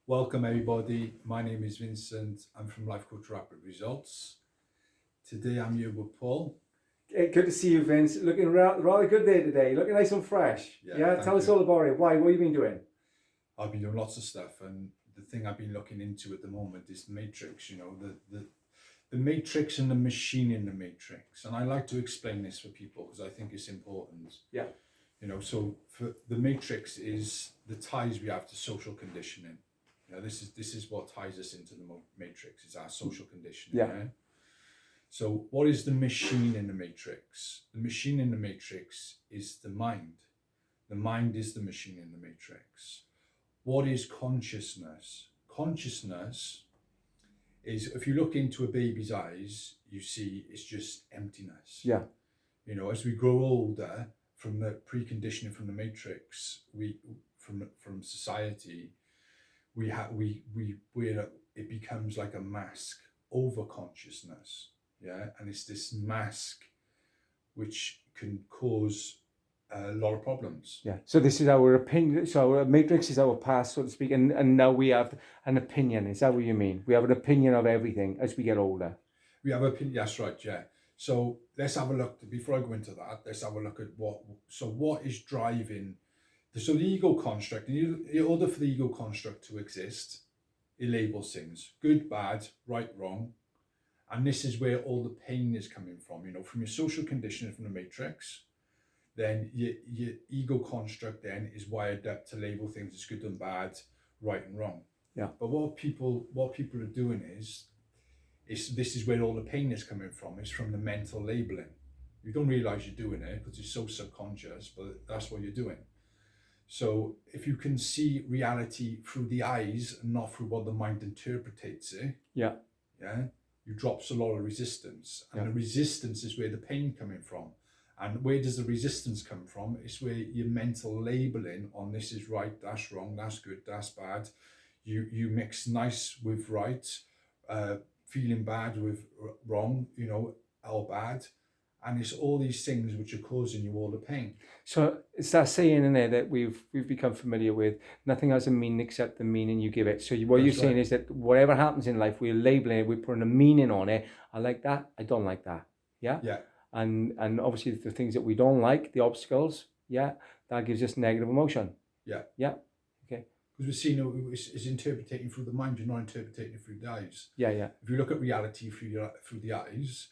Welcome everybody. My name is Vincent. I'm from Life Coach Rapid Results. Today I'm here with Paul. Good to see you, Vince. Looking rather good day today. Looking nice and fresh. Yeah, Tell us you. all about it. Why? What have you been doing? I've been doing lots of stuff, and the thing I've been looking into at the moment is the matrix. The matrix and the machine in the matrix. And I like to explain this for people because I think it's important. Yeah. So for the matrix is the ties we have to social conditioning. This is what ties us into the matrix. Is our social conditioning. Yeah. So what is the machine in the matrix? The machine in the matrix is the mind. The mind is the machine in the matrix. What is consciousness? Consciousness is, if you look into a baby's eyes, you see it's just emptiness. Yeah. As we grow older, from the preconditioning from the matrix, from society, it becomes like a mask over consciousness. Yeah, and it's this mask which can cause a lot of problems. Yeah. So this is our opinion. So our matrix is our past, so to speak, and now we have an opinion. Is that what you mean? We have an opinion of everything as we get older. We have an opinion. That's right. Yeah. So let's have a look. Before I go into that, let's have a look at what is driving. So the ego construct. In order for the ego construct to exist, it labels things: good, bad, right, wrong. And this is where all the pain is coming from, from your social conditioning from the matrix. Then your ego construct then is wired up to label things as good and bad, right and wrong. Yeah. But what people are doing is this is where all the pain is coming from. It's from the mental labeling. You don't realize you're doing it because it's so subconscious, but that's what you're doing. So if you can see reality through the eyes and not through what the mind interprets it, yeah, you drops a lot of resistance, and the resistance is where the pain coming from. And where does the resistance come from? It's where your mental labeling on this is right, that's wrong, that's good, that's bad. You mix nice with right, feeling bad with wrong, or bad. And it's all these things which are causing you all the pain. So it's that saying in there that we've become familiar with: nothing has a meaning except the meaning you give it. So what you're saying is that whatever happens in life, we're labeling it, we're putting a meaning on it. I like that, I don't like that. Yeah. Yeah. And obviously the things that we don't like, the obstacles, that gives us negative emotion. Yeah. Yeah. Okay. Because we're seeing it's interpreting through the mind, you're not interpreting it through the eyes. Yeah, yeah. If you look at reality through the eyes,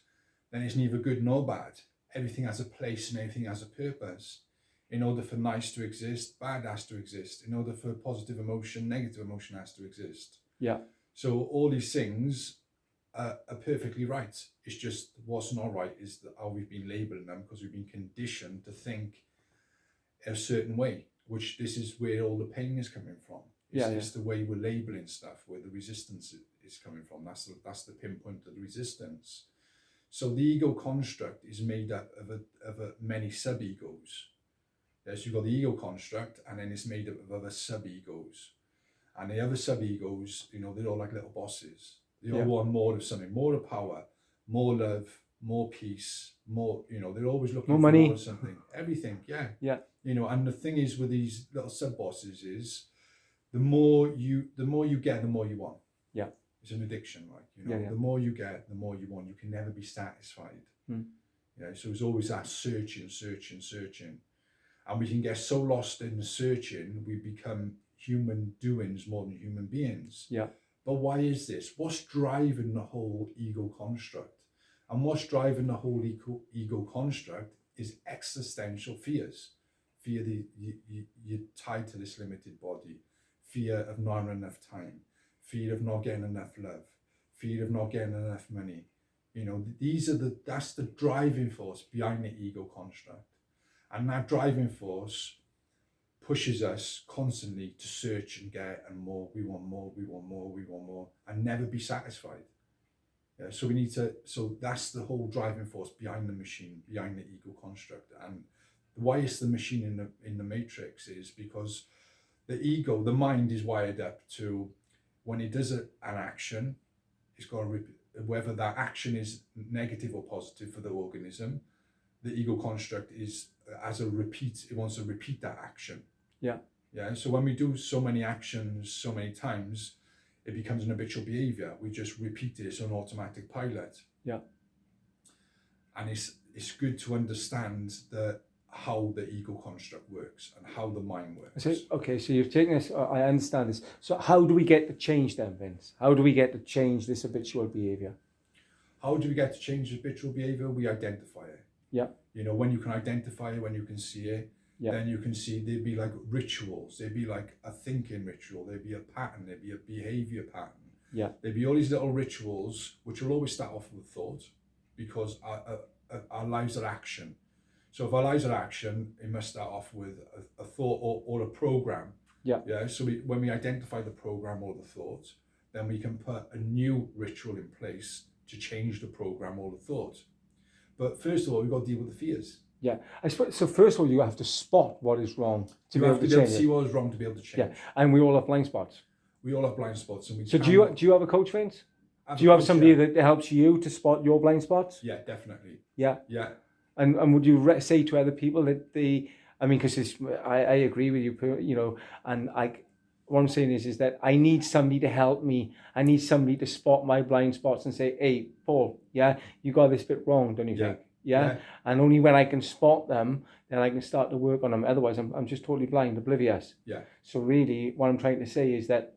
then it's neither good nor bad. Everything has a place and everything has a purpose. In order for nice to exist, bad has to exist. In order for positive emotion, negative emotion has to exist. Yeah. So all these things are perfectly right. It's just what's not right is how we've been labeling them, because we've been conditioned to think a certain way, which this is where all the pain is coming from. It's the way we're labeling stuff, where the resistance is coming from. That's the pinpoint of the resistance. So the ego construct is made up of many sub-egos. So you've got the ego construct, and then it's made up of other sub-egos. And the other sub-egos, they're all like little bosses. They all want more of something, more of power, more love, more peace, more, they're always looking more for money. more of something. Everything, yeah. Yeah. And the thing is with these little sub-bosses is the more you get, the more you want. Yeah. It's an addiction, like, the more you get, the more you want. You can never be satisfied. So it's always that searching. And we can get so lost in the searching, we become human doings more than human beings. Yeah. But why is this? What's driving the whole ego construct? And what's driving the whole ego construct is existential fears. Fear that you're tied to this limited body. Fear of not having enough time. Fear of not getting enough love, fear of not getting enough money. That's the driving force behind the ego construct. And that driving force pushes us constantly to search and get and more. We want more, and never be satisfied. So that's the whole driving force behind the machine, behind the ego construct. And why is the machine in the matrix is because the ego, the mind is wired up to, when it does an action, it's got to whether that action is negative or positive for the organism. The ego construct is as a repeat. It wants to repeat that action. Yeah. Yeah. So when we do so many actions so many times, it becomes an habitual behavior. We just repeat this on automatic pilot. Yeah. And it's good to understand how the ego construct works and how the mind works. So, okay, so you've taken this, I understand this. So how do we get to change then, Vince? How do we get to change this habitual behavior? How do we get to change habitual behavior? We identify it. Yeah. You know, when you can identify it, when you can see it, yeah. then you can see there'd be like rituals. There'd be like a thinking ritual. There'd be a pattern. There'd be a behavior pattern. Yeah. There'd be all these little rituals, which will always start off with thought, because our lives are action. So if our lives are action, it must start off with a thought or a program. Yeah. Yeah. So when we identify the program or the thought, then we can put a new ritual in place to change the program or the thought. But first of all, we've got to deal with the fears. Yeah, I suppose, so first of all, you have to spot what is wrong to be able to change it. See what is wrong to be able to change. Yeah, and we all have blind spots. We all have blind spots, and so do you have a coach, Vince? Do you have somebody that helps you to spot your blind spots? Yeah, definitely. Yeah. Yeah. And would you say to other people that because I agree with you, you know, and what I'm saying is that I need somebody to help me. I need somebody to spot my blind spots and say, hey, Paul, yeah, you got this bit wrong, don't you think? Yeah. And only when I can spot them, then I can start to work on them. Otherwise, I'm just totally blind, oblivious. Yeah. So really, what I'm trying to say is that,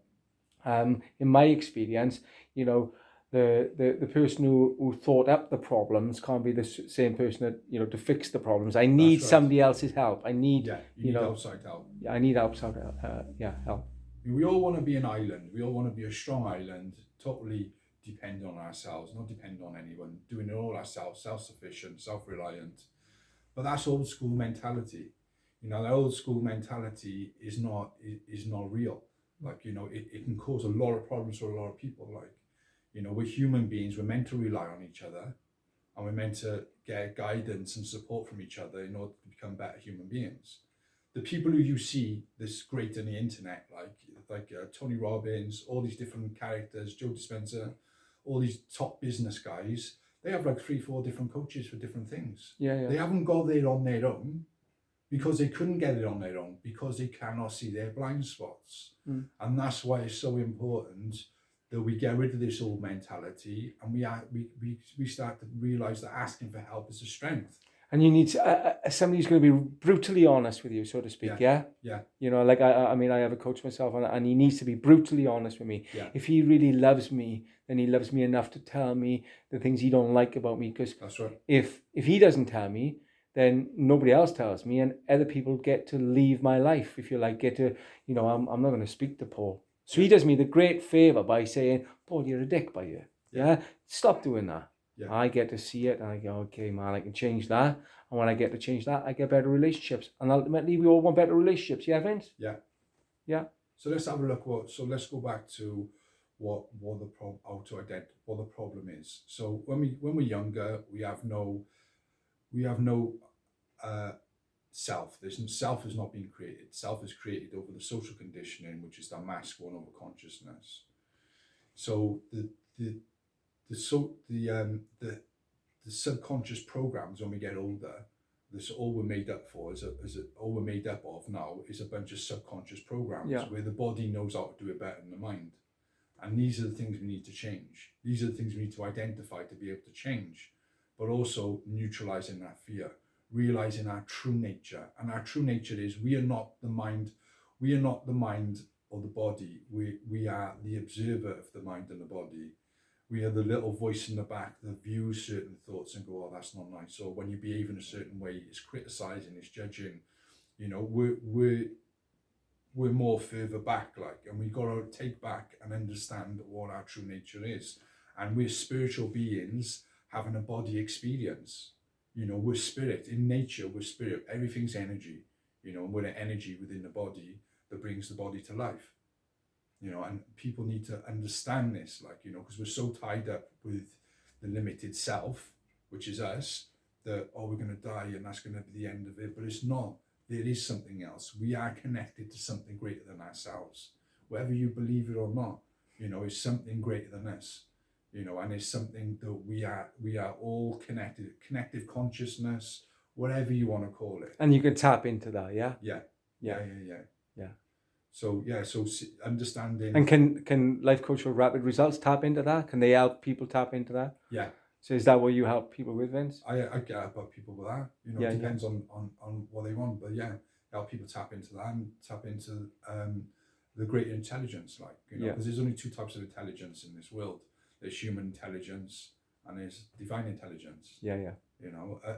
in my experience, you know, the person who thought up the problems can't be the same person that, you know, to fix the problems. I need somebody else's help. I need, you need outside help. Yeah, I need outside help. We all want to be an island. We all want to be a strong island, totally depend on ourselves, not depend on anyone, doing it all ourselves, self-sufficient, self-reliant. But that's old school mentality. You know, that old school mentality is not real. Like, you know, it can cause a lot of problems for a lot of people. Like, you know, we're human beings, we're meant to rely on each other, and we're meant to get guidance and support from each other in order to become better human beings. The people who you see this great on the internet, like Tony Robbins, all these different characters, Joe Dispenza, all these top business guys, they have like 3-4 different coaches for different things. Yeah. They haven't got it on their own because they couldn't get it on their own, because they cannot see their blind spots. And that's why it's so important that we get rid of this old mentality, and we start to realize that asking for help is a strength. And you need somebody who's going to be brutally honest with you, so to speak. Yeah. You know, like I mean, I have a coach myself, and he needs to be brutally honest with me. Yeah. If he really loves me, then he loves me enough to tell me the things he don't like about me. Because that's right. If he doesn't tell me, then nobody else tells me, and other people get to leave my life. If you like, get to, you know, I'm not going to speak to Paul. So he does me the great favor by saying, Paul, you're a dick by you. Yeah. Stop doing that. Yeah. I get to see it, and I go, okay, man, I can change that. And when I get to change that, I get better relationships. And ultimately, we all want better relationships. Yeah, Vince? Yeah. Yeah. So let's have a look. So let's go back to what the problem is. So when we're younger, we have no self. Self has not been created. Self is created over the social conditioning, which is the mask one over consciousness. So the subconscious programs when we get older, this all we're made up for all we're made up of now is a bunch of subconscious programs where the body knows how to do it better than the mind. And these are the things we need to change. These are the things we need to identify to be able to change, but also neutralizing that fear, realizing our true nature. And our true nature is we are not the mind or the body. We are the observer of the mind and the body. We are the little voice in the back that views certain thoughts and go, oh, that's not nice. Or when you behave in a certain way, it's criticizing, it's judging. You know, we're more further back, and we've got to take back and understand what our true nature is. And we're spiritual beings having a body experience. You know, we're spirit. In nature, we're spirit. Everything's energy. You know, and we're an energy within the body that brings the body to life. You know, and people need to understand this, because we're so tied up with the limited self, which is us, that, oh, we're going to die and that's going to be the end of it. But it's not. There is something else. We are connected to something greater than ourselves. Whether you believe it or not, you know, it's something greater than us. You know, and it's something that we are all connected, connective consciousness, whatever you want to call it. And you can tap into that, yeah? Yeah. So understanding. And can life coach with rapid results tap into that? Can they help people tap into that? Yeah. So is that what you help people with, Vince? I get about people with that. It depends on what they want, but yeah, help people tap into that and tap into the greater intelligence, because there's only two types of intelligence in this world. There's human intelligence and there's divine intelligence. Yeah.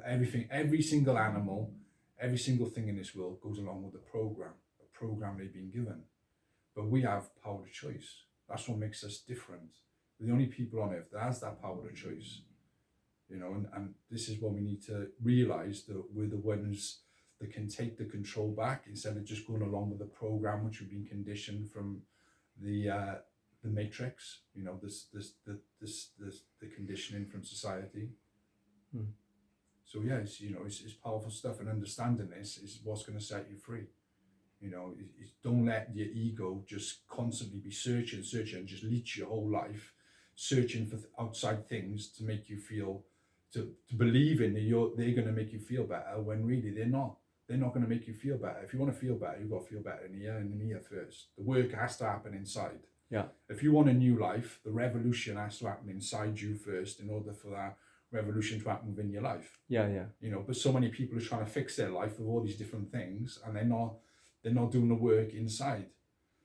Everything, every single animal, every single thing in this world goes along with a program they've been given. But we have power of choice. That's what makes us different. We're the only people on earth that has that power of choice. And this is what we need to realize, that we're the ones that can take the control back instead of just going along with the program which we've been conditioned from the matrix. The conditioning from society. So yeah, it's powerful stuff, and understanding this is what's going to set you free. Don't let your ego just constantly be searching and just leech your whole life, searching for outside things to make you feel, to believe in that they're going to make you feel better, when really they're not. They're not going to make you feel better. If you want to feel better, you've got to feel better in here first. The work has to happen inside. Yeah. If you want a new life, the revolution has to happen inside you first in order for that revolution to happen within your life. Yeah. But so many people are trying to fix their life with all these different things, and they're not doing the work inside.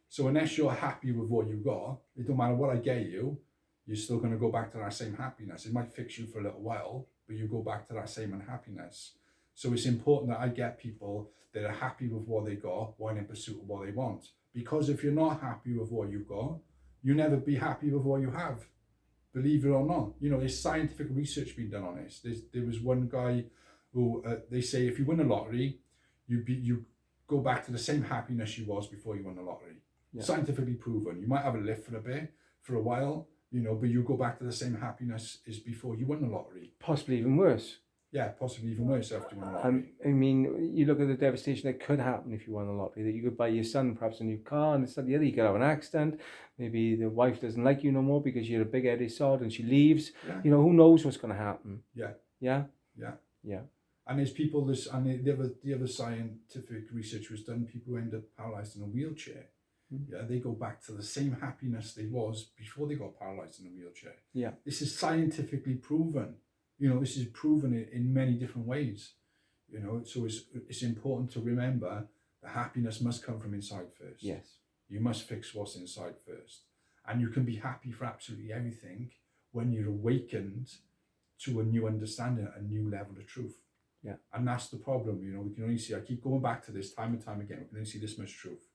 So unless you're happy with what you've got, it don't matter what I get you, you're still going to go back to that same happiness. It might fix you for a little while, but you go back to that same unhappiness. So it's important that I get people that are happy with what they got while in pursuit of what they want. Because if you're not happy with what you've got, you'll never be happy with what you have. Believe it or not. There's scientific research being done on this. There was one guy who, they say if you win a lottery, you go back to the same happiness you was before you won the lottery. Yeah. Scientifically proven. You might have a lift for a while, but you go back to the same happiness as before you won the lottery. Possibly even worse. Yeah, possibly even worse after you won the lottery. I mean, you look at the devastation that could happen if you won the lottery, that you could buy your son perhaps a new car, and instead the other, you could have an accident. Maybe the wife doesn't like you no more because you're a big-headed sod and she leaves. Yeah. Who knows what's going to happen? Yeah. Yeah? Yeah. Yeah. And there's people, the other scientific research was done, people who end up paralyzed in a wheelchair. Yeah, they go back to the same happiness they was before they got paralyzed in a wheelchair. Yeah. This is scientifically proven. This is proven in many different ways. So it's important to remember that happiness must come from inside first. Yes. You must fix what's inside first. And you can be happy for absolutely everything when you're awakened to a new understanding, a new level of truth. Yeah. And that's the problem. We can only see, I keep going back to this time and time again, we can only see this much truth.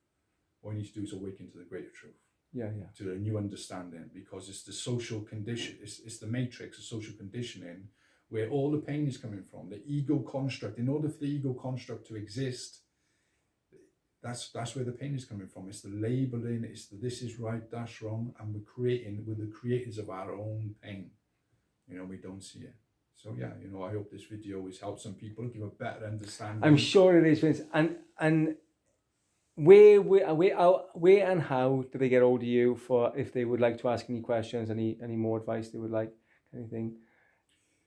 What we need to do is awaken to the greater truth. Yeah. To a new understanding, because it's the social condition, it's the matrix, the social conditioning, where all the pain is coming from. The ego construct. In order for the ego construct to exist, that's where the pain is coming from. It's the labeling, it's the this is right, that's wrong, and we're the creators of our own pain. We don't see it. So yeah, I hope this video has helped some people give a better understanding. I'm sure it is, Vince. And where and how do they get hold of you for if they would like to ask any questions, any more advice they would like, anything?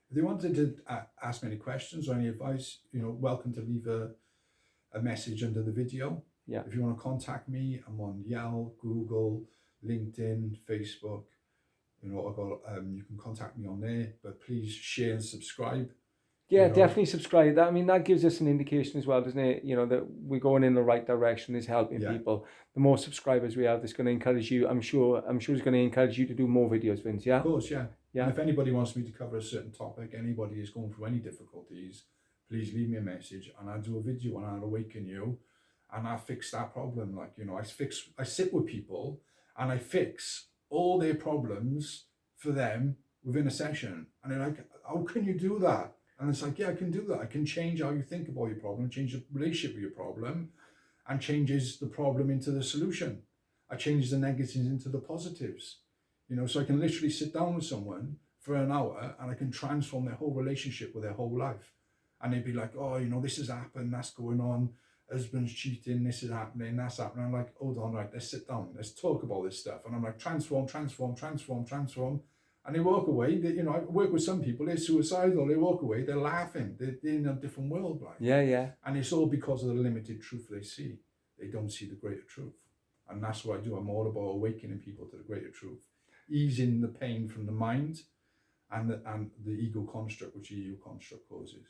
If they wanted to ask me any questions or any advice, welcome to leave a message under the video. Yeah. If you want to contact me, I'm on Yelp, Google, LinkedIn, Facebook. You can contact me on there, but please share and subscribe. Yeah, definitely subscribe. That gives us an indication as well, doesn't it? That we're going in the right direction, is helping people. The more subscribers we have, it's going to encourage you. I'm sure it's going to encourage you to do more videos, Vince. Yeah. Of course, yeah. Yeah. And if anybody wants me to cover a certain topic, anybody is going through any difficulties, please leave me a message and I'll do a video and I'll awaken you and I'll fix that problem. I sit with people and I fix all their problems for them within a session. And they're like, how can you do that? And it's like, yeah, I can do that. I can change how you think about your problem, change the relationship with your problem, and changes the problem into the solution. I change the negatives into the positives. So I can literally sit down with someone for an hour and I can transform their whole relationship with their whole life. And they'd be like, oh, this has happened, that's going on, husband's cheating, this is happening, that's happening. I'm like, hold on, right, let's sit down, let's talk about this stuff. And I'm like, transform. And they walk away. I work with some people, they're suicidal, they walk away, they're laughing, they're in a different world. Yeah. And it's all because of the limited truth they see. They don't see the greater truth. And that's what I do. I'm all about awakening people to the greater truth, easing the pain from the mind and the ego construct, which the ego construct causes.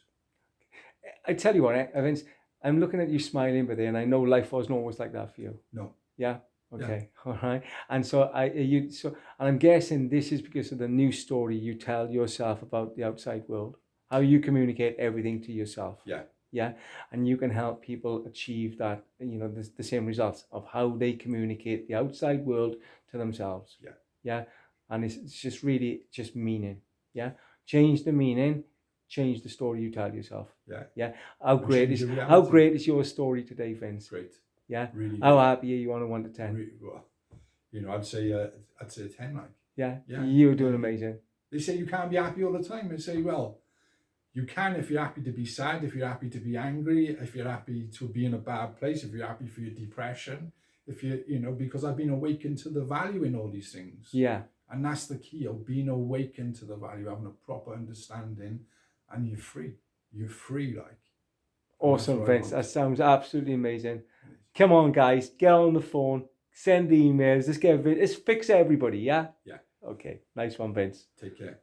I tell you what, Vince, I'm looking at you smiling, but then I know life wasn't always like that for you. No. Yeah. Okay. Yeah. All right. And so and I'm guessing this is because of the new story you tell yourself about the outside world, how you communicate everything to yourself. Yeah. Yeah. And you can help people achieve that, the same results of how they communicate the outside world to themselves. Yeah. Yeah. And it's just really just meaning. Yeah. Change the meaning, change the story you tell yourself. Yeah. Yeah. How great is your story today, Vince? Great. Yeah. Really. How happy are you on a 1 to 10? Really, well, I'd say a 10. Like. Yeah. You're doing amazing. They say you can't be happy all the time. They say, well, you can if you're happy to be sad, if you're happy to be angry, if you're happy to be in a bad place, if you're happy for your depression, if because I've been awakened to the value in all these things. Yeah. And that's the key of being awakened to the value, having a proper understanding, and you're free. You're free, like. Awesome, Vince. That sounds absolutely amazing. Come on, guys, get on the phone, send the emails. Let's fix everybody, yeah? Yeah. Okay, nice one, Vince. Take care.